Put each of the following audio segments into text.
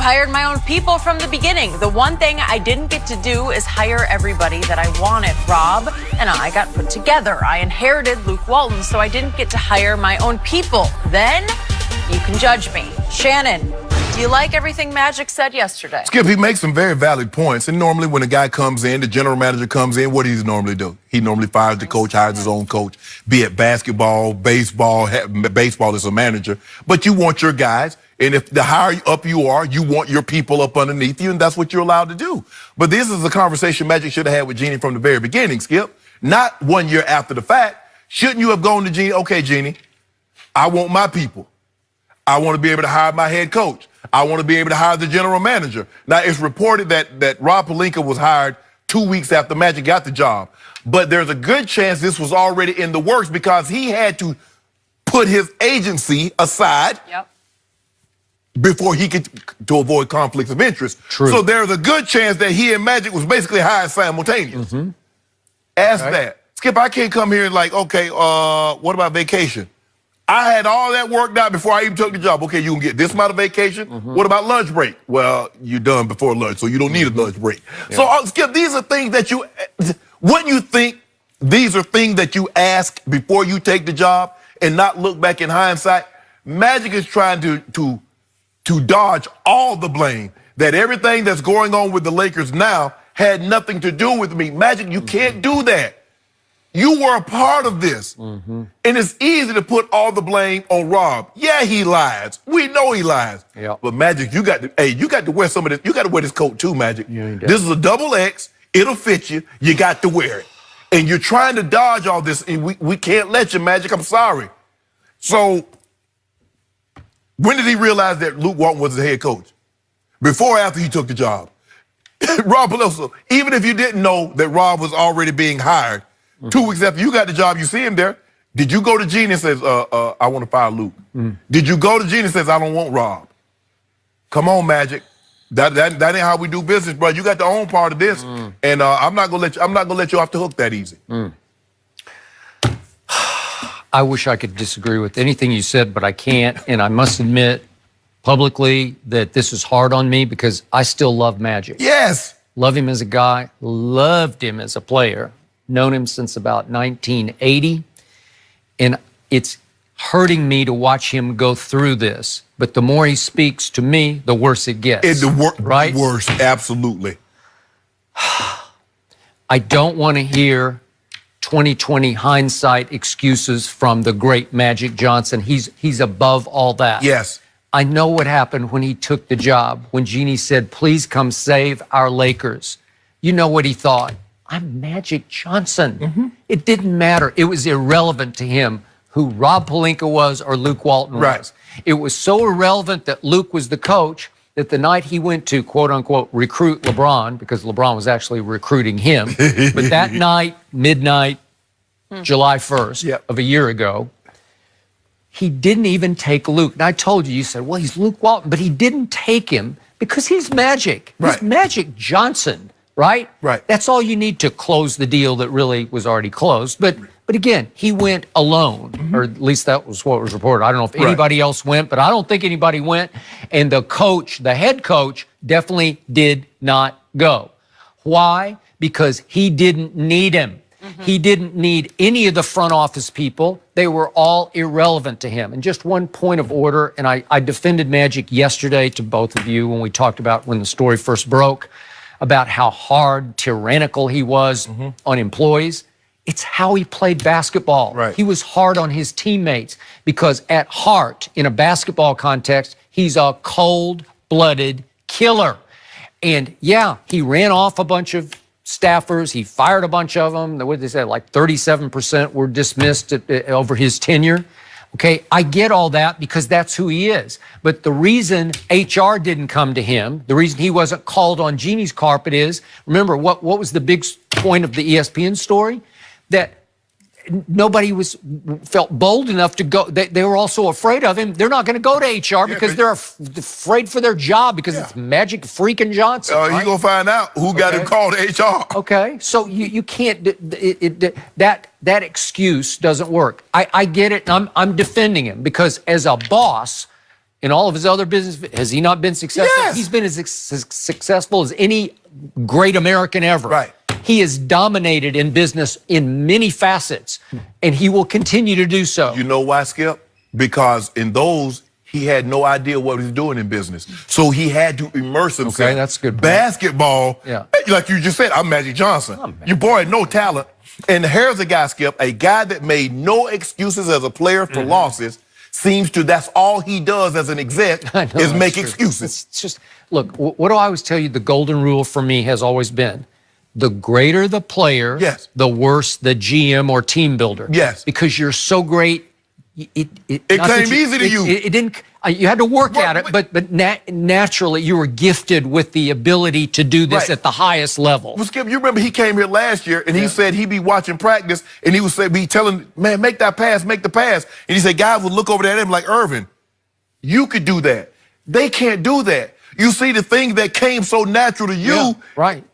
hired my own people from the beginning. The one thing I didn't get to do is hire everybody that I wanted. Rob and I got put together. I inherited Luke Walton, so I didn't get to hire my own people. Then you can judge me. Shannon, do you like everything Magic said yesterday? Skip, he makes some very valid points. And normally when a guy comes in, the general manager comes in, what does he normally do? He normally fires the coach, hires his own coach, be it basketball, baseball. Baseball is a manager. But you want your guys, and if the higher up you are, you want your people up underneath you, and that's what you're allowed to do. But this is a conversation Magic should have had with Jeannie from the very beginning, Skip. Not 1 year after the fact. Shouldn't you have gone to Jeannie, okay, Jeannie, I want my people. I want to be able to hire my head coach. I want to be able to hire the general manager. Now, it's reported that Rob Pelinka was hired 2 weeks after Magic got the job. But there's a good chance this was already in the works because he had to put his agency aside before he could, to avoid conflicts of interest. True. So there's a good chance that he and Magic was basically hired simultaneously. Ask that. Skip, I can't come here and like, okay, what about vacation? I had all that worked out before I even took the job. Okay, you can get this amount of vacation. What about lunch break? Well, you're done before lunch, so you don't need a lunch break. So, Skip, these are things that you, wouldn't you think these are things that you ask before you take the job and not look back in hindsight? Magic is trying to dodge all the blame, that everything that's going on with the Lakers now had nothing to do with me. Magic, you can't do that. You were a part of this. And it's easy to put all the blame on Rob. Yeah, he lies. We know he lies. But Magic, you got to wear some of this. You got to wear this coat too, Magic. This is a double X. It'll fit you. You got to wear it. And you're trying to dodge all this, and we can't let you, Magic. I'm sorry. So, when did he realize that Luke Walton was the head coach? Before or after he took the job? Rob Pelinka, even if you didn't know that Rob was already being hired, 2 weeks after you got the job, you see him there. Did you go to Gene and says, I want to fire Luke? Did you go to Gene and says, I don't want Rob? Come on, Magic. That ain't how we do business, bro. You got to own part of this, and I'm not gonna let you off the hook that easy. I wish I could disagree with anything you said, but I can't, and I must admit publicly that this is hard on me because I still love Magic. Yes. Love him as a guy, loved him as a player. Known him since about 1980, and it's hurting me to watch him go through this. But the more he speaks to me, the worse it gets. It's right? Worse, absolutely. I don't want to hear 2020 hindsight excuses from the great Magic Johnson. He's above all that. Yes. I know what happened when he took the job, when Jeannie said, please come save our Lakers. You know what he thought. I'm Magic Johnson. It didn't matter. It was irrelevant to him who Rob Pelinka was or Luke Walton was. It was so irrelevant that Luke was the coach that the night he went to, quote unquote, recruit LeBron, because LeBron was actually recruiting him, but that night, midnight, July 1st of a year ago, he didn't even take Luke. And I told you, you said, well, he's Luke Walton, but he didn't take him because he's Magic. He's Magic Johnson. Right? That's all you need to close the deal that really was already closed. But again, he went alone, or at least that was what was reported. I don't know if anybody else went, but I don't think anybody went. And the coach, the head coach, definitely did not go. Why? Because he didn't need him. He didn't need any of the front office people. They were all irrelevant to him. And just one point of order, and I defended Magic yesterday to both of you when we talked about when the story first broke, about how hard, tyrannical he was on employees. It's how he played basketball. He was hard on his teammates because at heart, in a basketball context, he's a cold-blooded killer. And yeah, he ran off a bunch of staffers. He fired a bunch of them. What did they say? Like 37% were dismissed over his tenure. Okay, I get all that because that's who he is. But the reason HR didn't come to him, the reason he wasn't called on Jeannie's carpet is, remember, what was the big point of the ESPN story? That nobody felt bold enough to go. They were also afraid of him. They're not going to go to HR because they're afraid for their job because it's Magic freaking Johnson. You're going to find out who got him called to HR. Okay, so you can't, that excuse doesn't work. I get it, and I'm defending him because as a boss, In all of his other business, has he not been successful? Yes. He's been as successful as any great American ever. Right. He is dominated in business in many facets, and he will continue to do so. You know why, Skip? Because in those, he had no idea what he was doing in business. So he had to immerse himself. Okay, that's a good point. Basketball, Yeah. like you just said, I'm Magic Johnson. Oh, man. Your boy had no talent. And here's a guy, Skip, a guy that made no excuses as a player for losses, seems to, that's all he does as an exec is make excuses. It's just, look, what do I always tell you? The golden rule for me has always been, the greater the player, Yes. the worse the GM or team builder. Yes. Because you're so great, it came easy to you. It didn't. You had to work at it, but naturally you were gifted with the ability to do this Right. at the highest level. Well, Skip, you remember he came here last year and he said he'd be watching practice and he would be telling, man, make that pass, make the pass. And he said, guys would look over at him like, Irvin, you could do that. They can't do that. You see, the thing that came so natural to you, Yeah, right.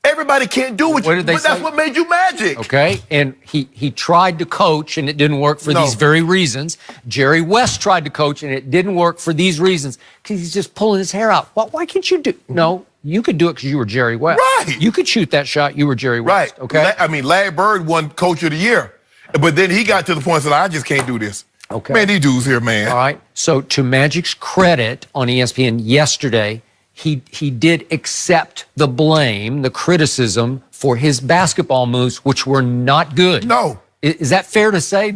everybody can't do What you, did they but that's say? what made you Magic. Okay, and he tried to coach and it didn't work for these very reasons. Jerry West tried to coach and it didn't work for these reasons because he's just pulling his hair out. Why can't you do? No, you could do it because you were Jerry West. Right. You could shoot that shot. You were Jerry Right. West. Okay. I mean, Larry Bird won Coach of the Year, but then he got to the point and said, I just can't do this. Okay. Man, these dudes here, man. All right. So to Magic's credit on ESPN yesterday, he did accept the blame, the criticism for his basketball moves, which were not good. No. Is that fair to say?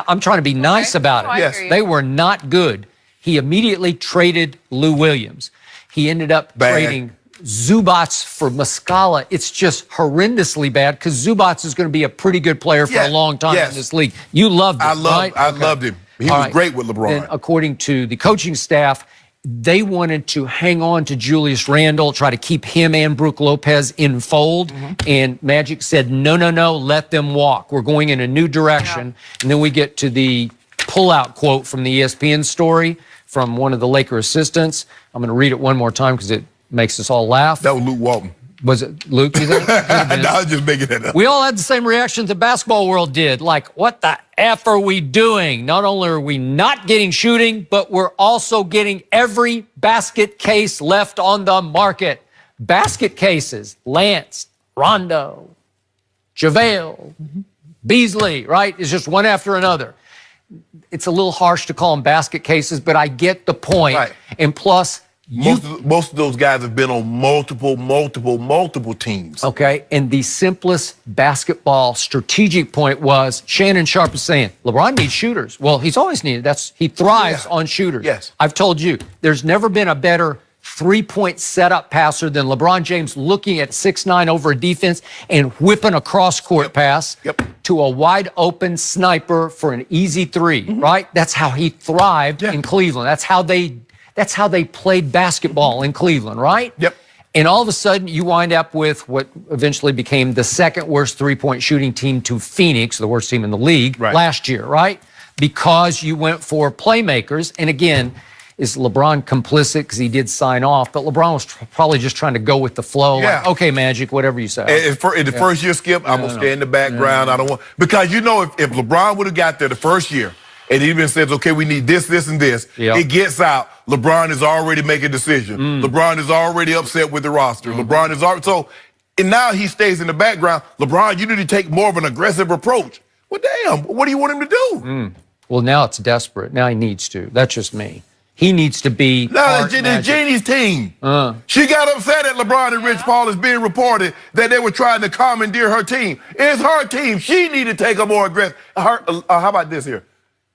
I'm trying to be nice about No, it. I Yes. hear you. They were not good. He immediately traded Lou Williams. He ended up Bad. trading Zubats for Muscala. It's just horrendously bad because Zubats is going to be a pretty good player for Yeah, a long time yes. in this league. You loved him, right? I Okay. loved him. He All was right. great with LeBron. Then, according to the coaching staff, they wanted to hang on to Julius Randle, try to keep him and Brook Lopez in fold. And Magic said, no, let them walk. We're going in a new direction. And then we get to the pullout quote from the ESPN story from one of the Laker assistants. I'm going to read it one more time because it makes us all laugh. That was Luke Walton. Was it Luke, you think? No, I was just making that up. We all had the same reaction the basketball world did. Like, what the F are we doing? Not only are we not getting shooting, but we're also getting every basket case left on the market. Basket cases, Lance, Rondo, JaVale, Beasley, right? It's just one after another. It's a little harsh to call them basket cases, but I get the point. Right. And plus, Most of those guys have been on multiple teams. okay, and the simplest basketball strategic point was Shannon Sharp is saying, LeBron needs shooters. Well, he's always needed. He thrives on shooters. Yes. I've told you, there's never been a better three-point setup passer than LeBron James looking at 6'9" over a defense and whipping a cross-court pass to a wide-open sniper for an easy three, right? That's how he thrived in Cleveland. That's how they played basketball in Cleveland, right? Yep. And all of a sudden, you wind up with what eventually became the second worst three-point shooting team to Phoenix, the worst team in the league, last year, right? Because you went for playmakers. And again, is LeBron complicit because he did sign off? But LeBron was probably just trying to go with the flow. Yeah. Like, okay, Magic, whatever you say. In the first year, Skip, I'm going to stay in the background. I don't want, because you know, if LeBron would have got there the first year, and he even says, okay, we need this, this, and this. Yep. It gets out. LeBron is already making a decision. LeBron is already upset with the roster. LeBron is already, so, and now he stays in the background. LeBron, you need to take more of an aggressive approach. Well, damn, what do you want him to do? Well, now it's desperate. Now he needs to. That's just me. He needs to be No, part it's Magic. Jeannie's team. She got upset at LeBron and Rich Paul is being reported that they were trying to commandeer her team. It's her team. She need to take a more aggressive. How about this here?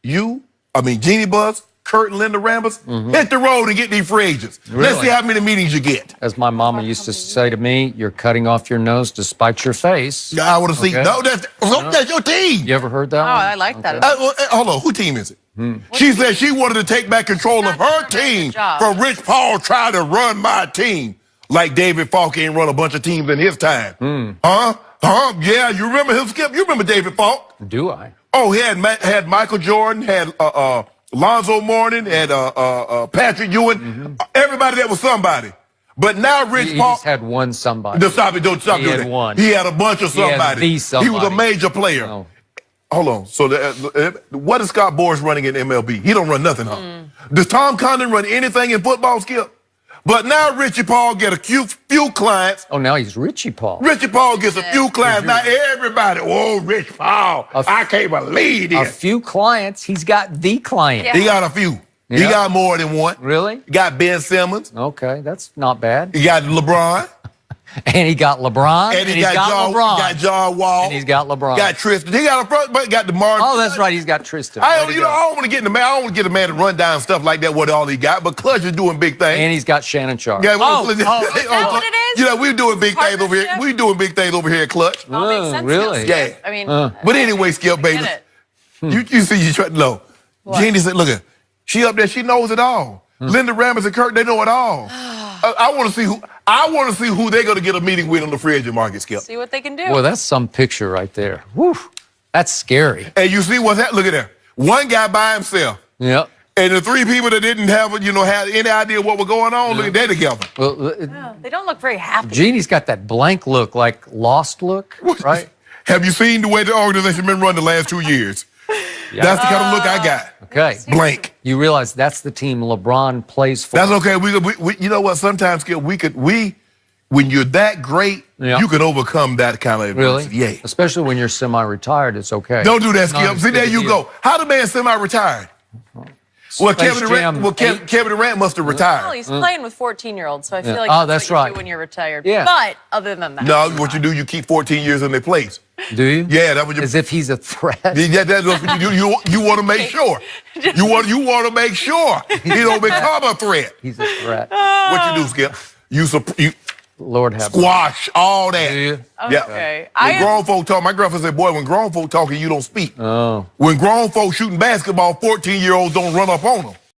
Jeannie Buzz, Kurt and Linda Rambus, hit the road and get these free agents. Let's Really? see how many meetings you get. As my mama used to say to me, you're cutting off your nose to spite your face. I want to see. Okay. No, that's your team. You ever heard that Oh, one? I like that. Hold on, who team is it? She said she wanted to take back control of her team from Rich Paul trying to run my team. Like David Falk ain't run a bunch of teams in his time. Yeah, you remember him, Skip? You remember David Falk? Do I? Oh, he had Michael Jordan, had Lonzo Mourning, had Patrick Ewing, everybody that was somebody. But now Rich He Paul. just had one somebody. Don't stop He doing had that. one. He had a bunch of He had somebody. the somebody. He was a major player. No. hold on. So what is Scott Boras running in MLB? He don't run nothing, huh? Does Tom Condon run anything in football, Skip? But now Richie Paul get a few clients. Oh, now he's Richie Paul. Richie Paul gets a few clients. Now everybody, Rich Paul. I can't believe it. A few clients. He's got the client. Yeah. He got a few. Yeah. He got more than one. Really? He got Ben Simmons. Okay, that's not bad. He got LeBron. And he got LeBron. And he's got LeBron. He got John Wall. And he's got LeBron. Got Tristan. He got a front, but got DeMar. Oh, that's right. He's got Tristan. I don't want to get in the man. I don't want to get a man to run down stuff like that. What all he got, but Clutch is doing big things. And he's got Shannon Sharp. Yeah, is that what it is? You know, we're doing big things over here. We're doing big things over here at Clutch. It all makes sense. Really? Yeah. I mean, but anyway, Skip, baby, you see, you try to know. Jeannie said, "Look, she up there. She knows it all. Linda Ramos and Kirk, they know it all. I want to see who. I want to see who they're going to get a meeting with on the free agent market, Skip. See what they can do. Well, that's some picture right there. Woo, that's scary. And you see what's happening? Look at there. One guy by himself. Yep. And the three people that didn't have, had any idea what was going on, look at that together. Well, they don't look very happy. Jeannie's got that blank look, like lost look, right? Have you seen the way the organization been run the last 2 years? Yeah. That's the kind of look I got. Okay. Blank. You realize that's the team LeBron plays for. That's okay. We you know what? Sometimes, Skip, when you're that great, you can overcome that kind of adversity. Really? Yeah. Especially when you're semi-retired, it's okay. Don't do that, Skip. See, there you go. How the man semi-retired? Well, Kevin Durant must have retired. Well, he's playing with 14-year-olds, so I feel like that's what you do when you're retired. Yeah. But other than that. No, what you do, you keep 14 years in their place. Do you? Yeah, that's what you. As if he's a threat. Yeah, that's what you do. You want to make sure. You want to make sure he don't become a threat. He's a threat. What you do, Skip? You Lord have squash all that. Do you? Yeah. Okay. When grown folk talk, my grandfather said, boy, when grown folk talking, you don't speak. Oh. When grown folk shooting basketball, 14-year-olds don't run up on them.